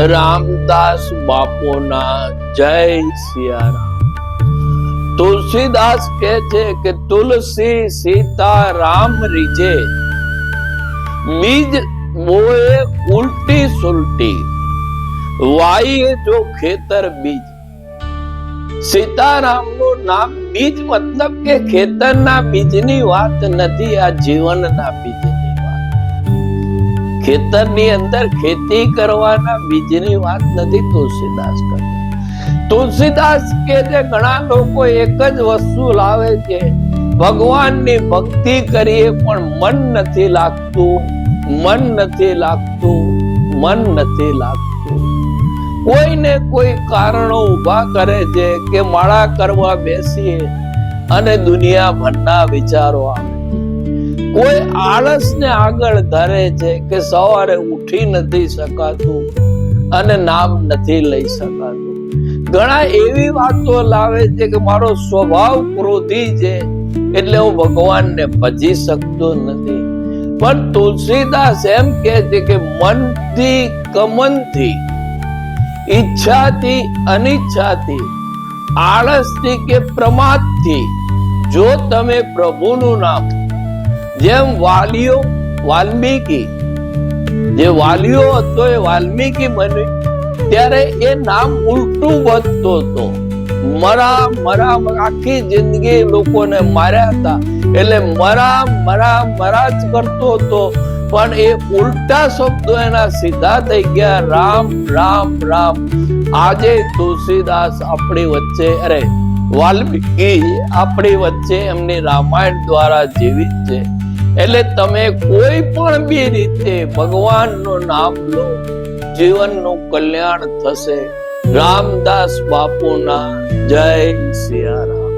રામદાસ બાપુના જય સિયારામ। તુલસીદાસ કહે છે કે તુલસી સીતા રામ રીજે, બીજ બોએ ઉલ્ટી સુલટી, વાઈએ જો ખેતર બીજ। સીતારામ નું નામ બીજ મતલબ કે ખેતરના બીજની વાત નથી, આ જીવનના બીજની વાત। ખેતરની અંદર ખેતી કરવાના બીજની વાત નથી તુલસીદાસ કરતા। તુલસીદાસ કે જે ઘણા લોકો એક જ વસ્તુ લાવે છે, ભગવાનની ભક્તિ કરીએ પણ મન નથી લાગતું, મન નથી લાગતું, મન નથી લાગતું। કોઈને કોઈ કારણો ઉભા કરે છે કે માળા કરવા બેસીએ અને દુનિયાભરના વિચારો આવે। કોઈ આળસને આગળ ધરે છે કે સવારે ઉઠી નથી શકાતું અને નામ નથી લઈ શકાતું। ઘણા એવી વાતો લાવે છે કે મારો સ્વભાવ ક્રોધી છે એટલે હું ભગવાનને ભજી શકતો નથી। પણ તુલસીદાસ એમ કહે છે કે મનથી કમનથી, ઈચ્છાથી અનિચ્છાથી, આળસથી કે પ્રમાદથી જો તમે પ્રભુનું નામ, જેમ વાલ્મીકી જે વાલીઓ હતો એ વાલ્મીકી બન્યો ત્યારે એ નામ ઉલટું વધતો હતો। મરા મરા આખી જિંદગી લોકોને માર્યા હતા એટલે મરા મરા મરા જ કરતો હતો, પણ એ ઉલટા શબ્દો એના સીધા થઈ ગયા, રામ રામ રામ। આજે તુલસીદાસ આપણી વચ્ચે, અરે વાલ્મીકી આપણી વચ્ચે એમની રામાયણ દ્વારા જીવિત છે। એટલે તમે કોઈ પણ બી રીતે ભગવાનનું નામ લો, જીવનનું કલ્યાણ થશે। રામદાસ બાપુના જય સિયારામ।